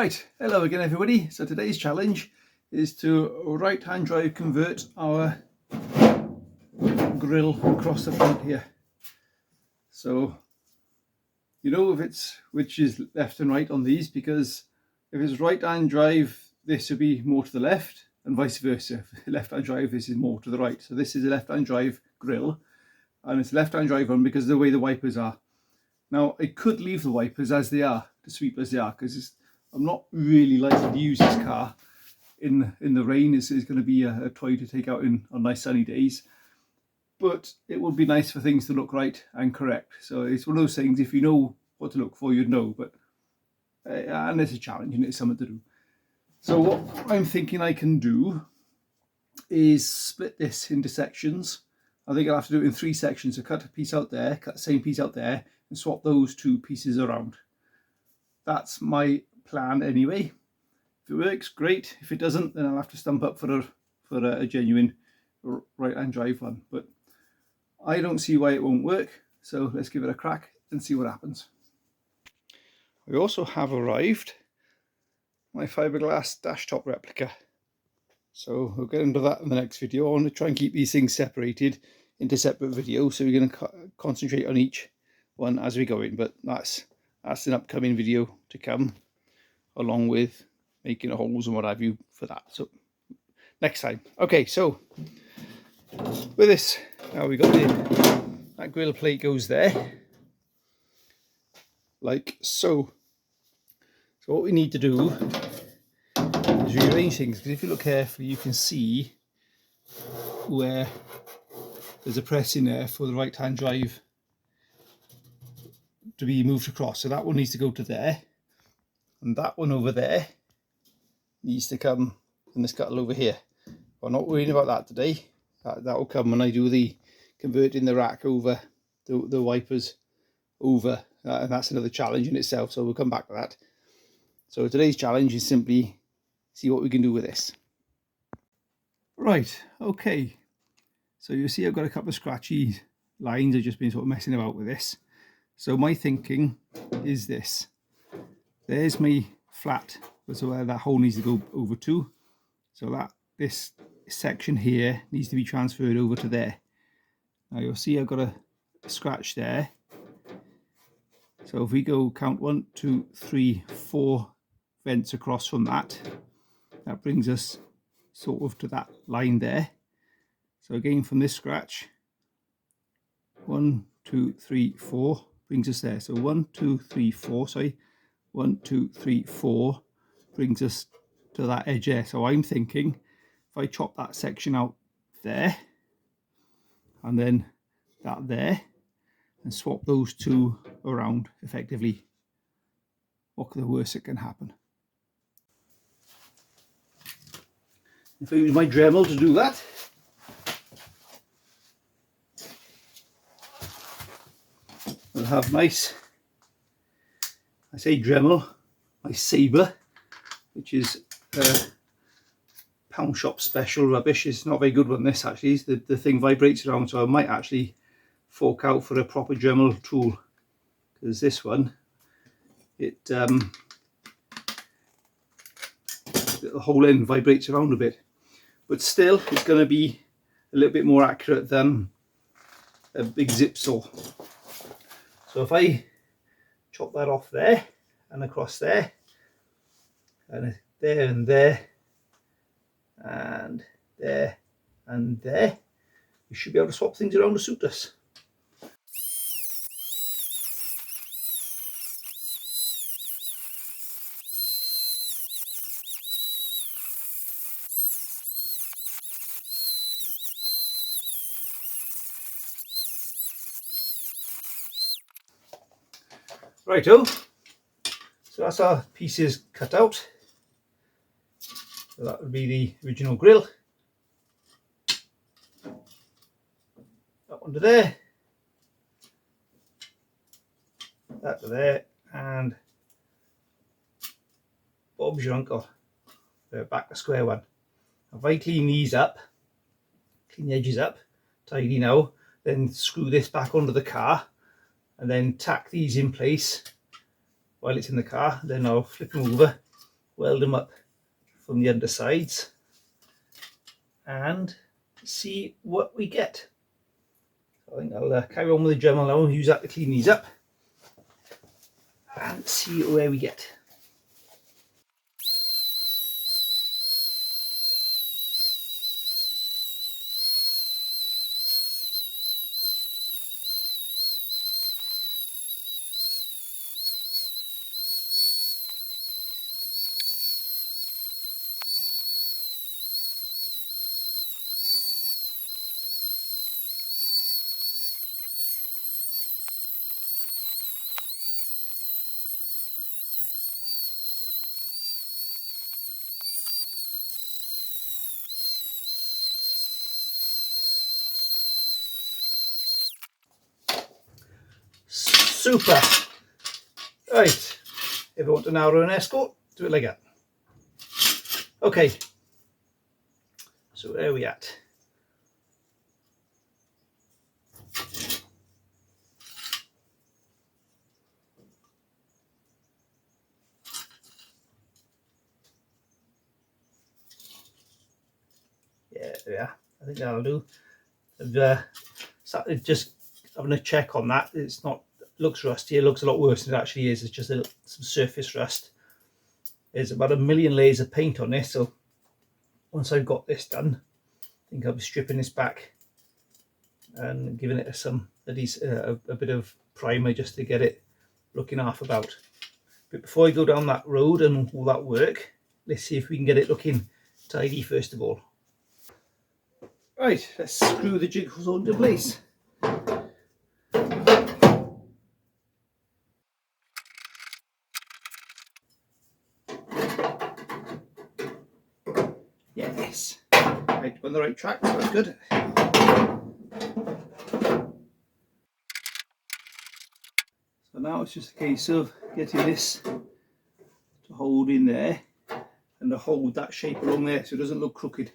Right, hello again everybody. So today's challenge is to right hand drive convert our grill across the front here. So you know if it's which is left and right on these, because if it's right hand drive this would be more to the left and vice versa. If left hand drive this is more to the right. So this is a left hand drive grill and it's left hand drive one because of the way the wipers are. Now I could leave the wipers as they are, to sweep as they are, because I'm not really liking to use this car in the rain. It's going to be a toy to take out on nice sunny days, but it would be nice for things to look right and correct. So it's one of those things, if you know what to look for, you'd know, but and it's a challenge and it's something to do. So what I'm thinking I can do is split this into sections. I think I'll have to do it in 3 sections. So cut a piece out there, cut the same piece out there, and swap those 2 pieces around. That's my plan anyway. If it works, great. If it doesn't, then I'll have to stump up for a genuine right hand drive one. But I don't see why it won't work. So let's give it a crack and see what happens. I also have arrived my fiberglass dash top replica. So we'll get into that in the next video. I want to try and keep these things separated into separate videos, so we're going to concentrate on each one as we go in. But that's an upcoming video to come, along with making holes and what have you for that. So next time. Okay, so with this, now we got that grill plate goes there, like so. So what we need to do is rearrange things, because if you look carefully you can see where there's a press in there for the right hand drive to be moved across. So that one needs to go to there, and that one over there needs to come in the scuttle over here. I'm not worrying about that today. That will come when I do the converting the rack over the wipers over, and that's another challenge in itself, so we'll come back to that. So today's challenge is simply see what we can do with this. Right, okay, so you see I've got a couple of scratchy lines. I've just been sort of messing about with this. So my thinking is this. There's my flat, so where that hole needs to go over to. So that this section here needs to be transferred over to there. Now you'll see I've got a scratch there. So if we go count 1, 2, 3, 4 vents across from that, that brings us sort of to that line there. So again from this scratch, 1, 2, 3, 4 brings us there. So 1, 2, 3, 4, sorry, 1, 2, 3, 4 brings us to that edge there. So I'm thinking if I chop that section out there and then that there and swap those 2 around effectively, what could the worst that can happen? If I use my Dremel to do that, we'll have nice, I say Dremel, my Sabre, which is pound shop special rubbish. It's not a very good one, this actually. The thing vibrates around, so I might actually fork out for a proper Dremel tool, because this one, the whole end vibrates around a bit, but still it's going to be a little bit more accurate than a big zip saw. So if I chop that off there and across there and there and there and there and there, we should be able to swap things around to suit us. Righto, so that's our pieces cut out. So that would be the original grill. That one to there, that to there, and Bob's your uncle. Back to square one. If I clean these up, clean the edges up, tidy now, then screw this back onto the car, and then tack these in place while it's in the car. Then I'll flip them over weld them up from the undersides and see what we get. So I think I'll carry on with the Dremel now and use that to clean these up and see where we get. Super! Right, if you want to narrow an Escort, do it like that. Okay, so where are we at? Yeah, there we are. I think that'll do. I've started just having a check on that. It's not, looks rusty. It looks a lot worse than it actually is. It's just some surface rust. There's about 1 million layers of paint on this, so once I've got this done, I think I'll be stripping this back and giving it at least a bit of primer just to get it looking half about. But before I go down that road and all that work, let's see if we can get it looking tidy first of all. Right, let's screw the jigsaw into place. Yes, right, on the right track, so that's good. So now it's just a case of getting this to hold in there and to hold that shape along there so it doesn't look crooked,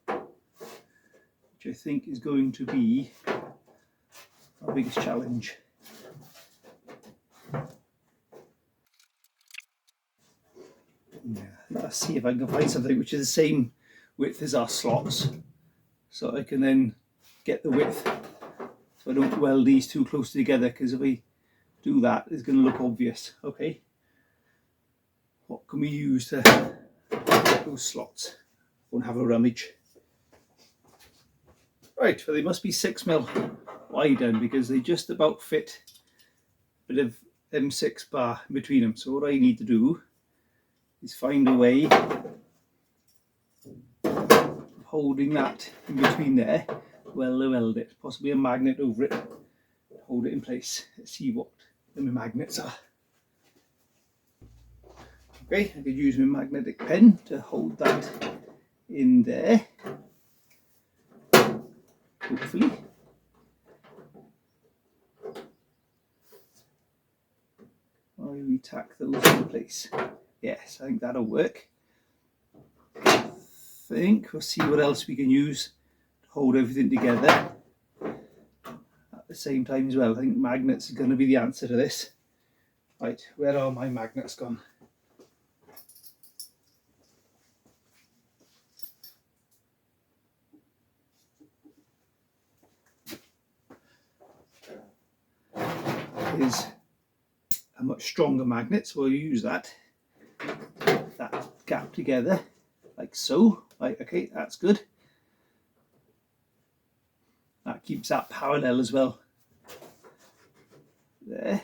which I think is going to be our biggest challenge. Yeah, let's see if I can find something which is the same width as our slots, so I can then get the width so I don't weld these too close together, because if I do that it's going to look obvious. Okay, what can we use to get those slots? Won't have a rummage. Right, well they must be 6mm wide then, because they just about fit a bit of M6 bar in between them. So what I need to do is find a way of holding that in between there, weld it, possibly a magnet over it, hold it in place. Let's see what the magnets are. Okay, I could use my magnetic pen to hold that in there, hopefully. While we tack those in place. Yes, I think that'll work. I think we'll see what else we can use to hold everything together at the same time as well. I think magnets are going to be the answer to this. Right, where are my magnets gone? Is a much stronger magnet, so we'll use that gap together like so. Right, okay, that's good. That keeps that parallel as well. There.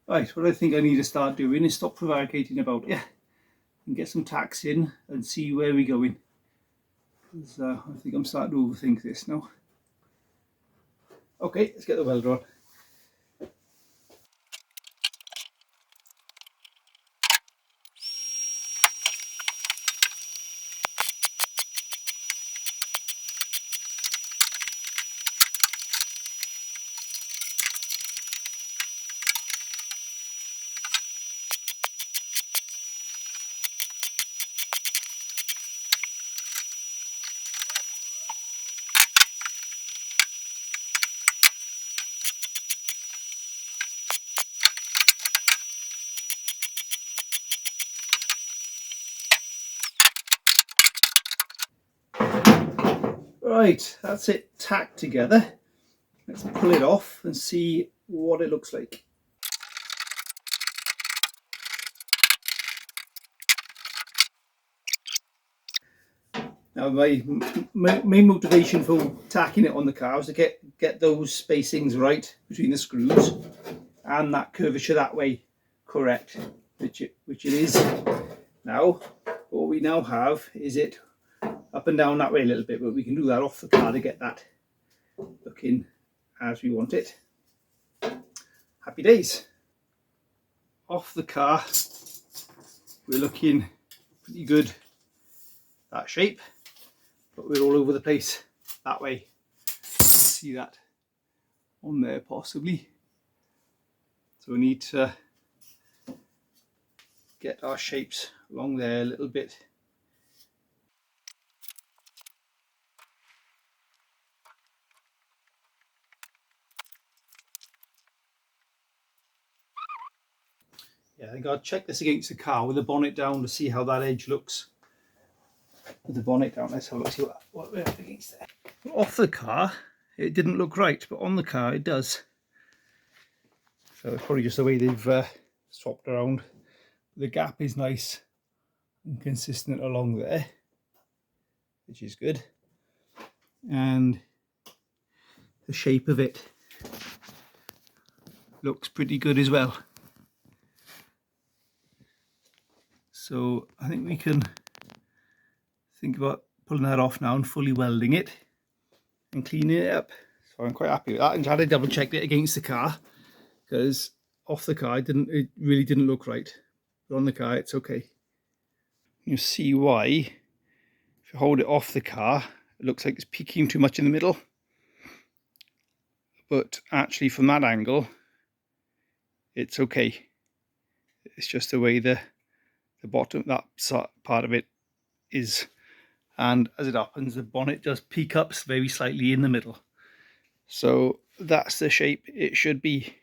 Right, what I think I need to start doing is stop prevaricating about it and get some tacks in and see where we're going. Because I think I'm starting to overthink this now. Okay, let's get the welder on. Right, that's it tacked together. Let's pull it off and see what it looks like. Now my main motivation for tacking it on the car was to get those spacings right between the screws and that curvature that way correct, which it is. Now what we now have is it up and down that way a little bit, but we can do that off the car to get that looking as we want it. Happy days. Off the car we're looking pretty good, that shape, but we're all over the place that way. See that on there possibly, so we need to get our shapes along there a little bit. Yeah, I think I'll check this against the car with the bonnet down to see how that edge looks. With the bonnet down, let's have a look, see what we're up against there. Off the car it didn't look right, but on the car it does. So it's probably just the way they've swapped around. The gap is nice and consistent along there, which is good. And the shape of it looks pretty good as well. So I think we can think about pulling that off now and fully welding it and cleaning it up. So I'm quite happy with that. And I had to double check it against the car, because off the car it really didn't look right, but on the car it's okay. You see why, if you hold it off the car, it looks like it's peaking too much in the middle, but actually from that angle it's okay. It's just the way the bottom, that part of it is, and as it happens the bonnet does peak up very slightly in the middle, so that's the shape it should be.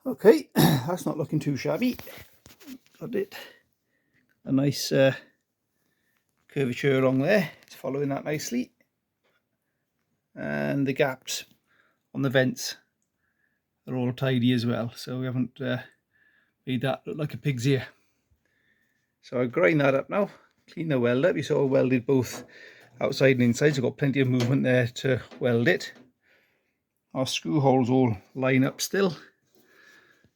Okay, that's not looking too shabby. Got it. A nice curvature along there. It's following that nicely. And the gaps on the vents are all tidy as well. So we haven't made that look like a pig's ear. So I'll grind that up now. Clean the weld up. You saw I welded both outside and inside. So I've got plenty of movement there to weld it. Our screw holes all line up still,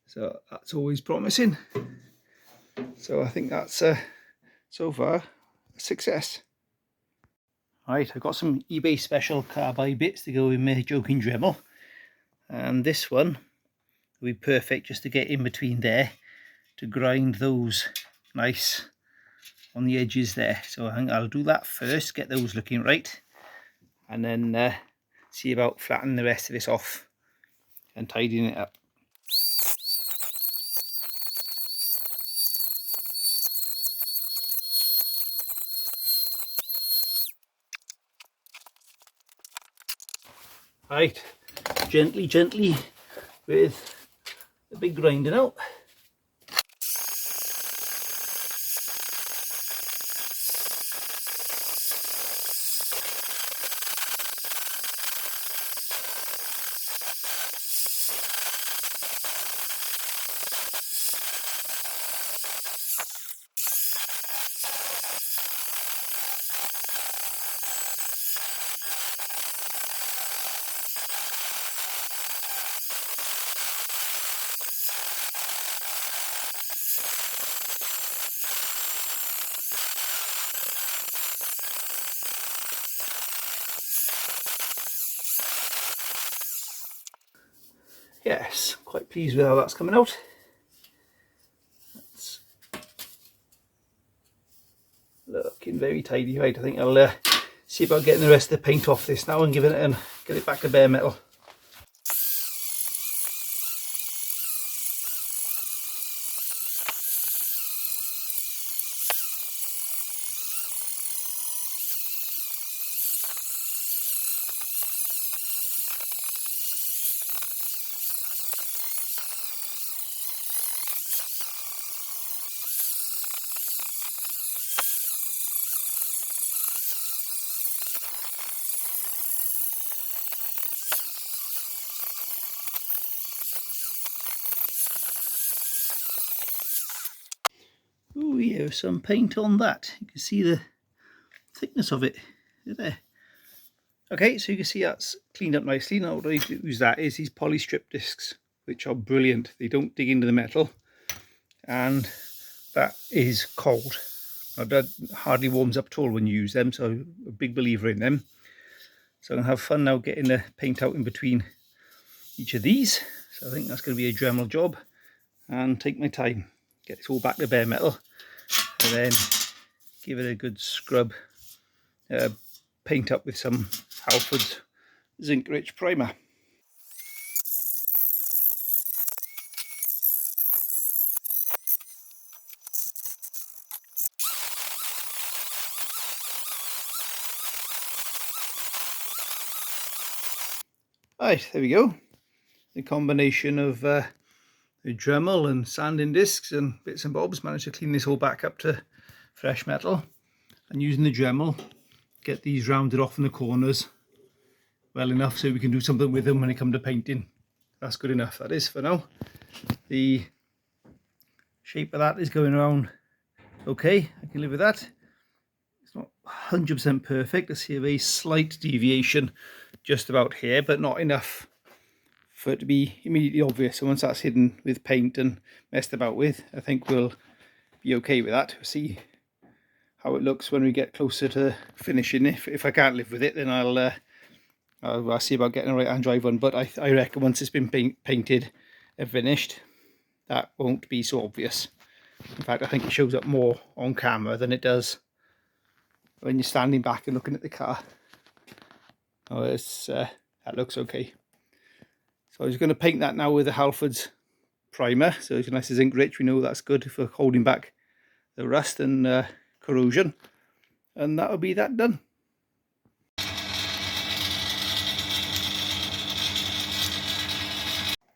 so that's always promising. So I think that's so far a success. Right, I've got some eBay special carbide bits to go with my joking Dremel, and this one will be perfect just to get in between there to grind those nice on the edges there. So I think I'll do that first, get those looking right, and then see about flattening the rest of this off and tidying it up. Right, gently with the big grinder now. Yes, quite pleased with how that's coming out. Let's looking very tidy. Right, I think I'll see about getting the rest of the paint off this now and giving it and get it back to bare metal. Oh, yeah, some paint on that. You can see the thickness of it there. Okay, so you can see that's cleaned up nicely. Now what I use that is these poly strip discs, which are brilliant. They don't dig into the metal, and that is cold. Now, that hardly warms up at all when you use them, so I'm a big believer in them. So I'm going to have fun now getting the paint out in between each of these. So I think that's going to be a Dremel job, and take my time, get it all back to bare metal, and then give it a good scrub, paint up with some Halford's zinc rich primer. Right, there we go. The combination of the Dremel and sanding discs and bits and bobs managed to clean this all back up to fresh metal, and using the Dremel get these rounded off in the corners well enough so we can do something with them when it comes to painting. That's good enough, that is, for now. The shape of that is going around okay, I can live with that. It's not 100% perfect. I see a very slight deviation just about here, but not enough for it to be immediately obvious. So once that's hidden with paint and messed about with, I think we'll be okay with that. We'll see how it looks when we get closer to finishing. If I can't live with it, then I'll see about getting a right-hand drive one. But I reckon once it's been painted and finished, that won't be so obvious. In fact, I think it shows up more on camera than it does when you're standing back and looking at the car. Oh, that looks okay. So I was going to paint that now with the Halford's primer. So it's nice as ink rich. We know that's good for holding back the rust and corrosion. And that'll be that done.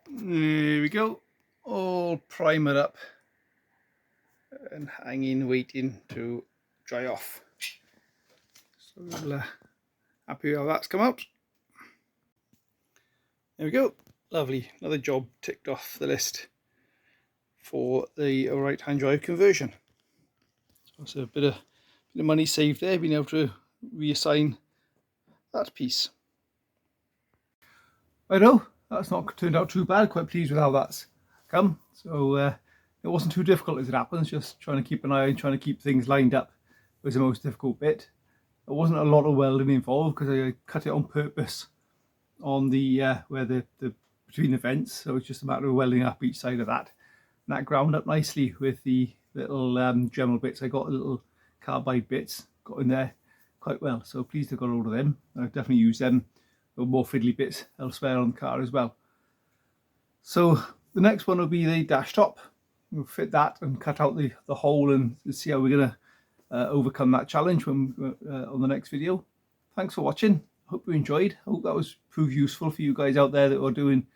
There we go. All primered up and hanging, waiting to dry off. So we'll happy with how that's come out. There we go. Lovely. Another job ticked off the list for the right-hand drive conversion. So a bit of money saved there, being able to reassign that piece. I know that's not turned out too bad. Quite pleased with how that's come. So it wasn't too difficult as it happens. Just trying to keep an eye on, trying to keep things lined up was the most difficult bit. There wasn't a lot of welding involved because I cut it on purpose on the where the between the vents. So it's just a matter of welding up each side of that. And that ground up nicely with the little Dremel bits. I got little carbide bits, got in there quite well. So pleased I got hold of them. I've definitely used them with more fiddly bits elsewhere on the car as well. So the next one will be the dash top. We'll fit that and cut out the hole and see how we're going to overcome that challenge when on the next video. Thanks for watching. Hope you enjoyed. Hope that was proved useful for you guys out there that are doing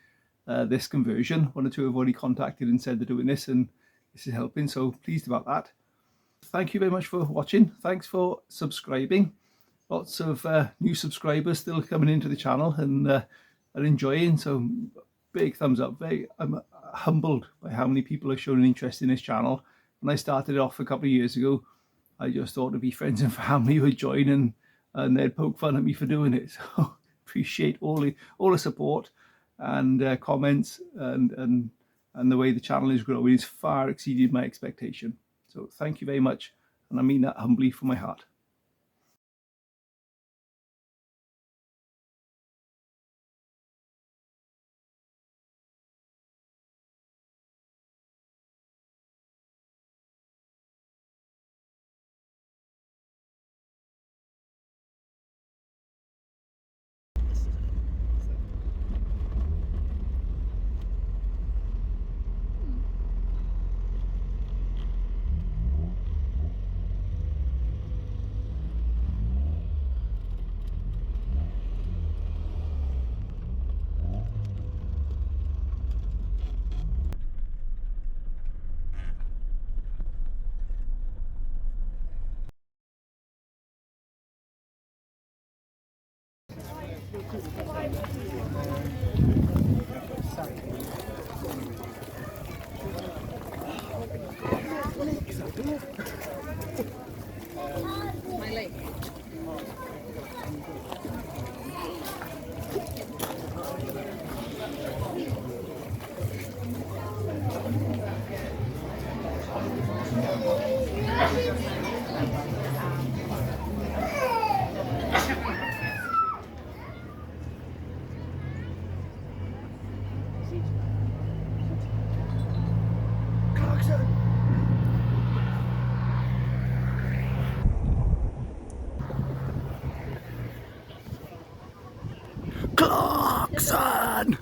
this conversion. One or two have already contacted and said they're doing this, and this is helping, so pleased about that. Thank you very much for watching. Thanks for subscribing. Lots of new subscribers still coming into the channel and are enjoying, so big thumbs up. I'm humbled by how many people have shown an interest in this channel. When I started it off a couple of years ago, I just thought it'd be friends and family who would join and they'd poke fun at me for doing it. So appreciate all the support and comments and the way the channel is growing is far exceeded my expectation. So thank you very much, and I mean that humbly from my heart. Jackson!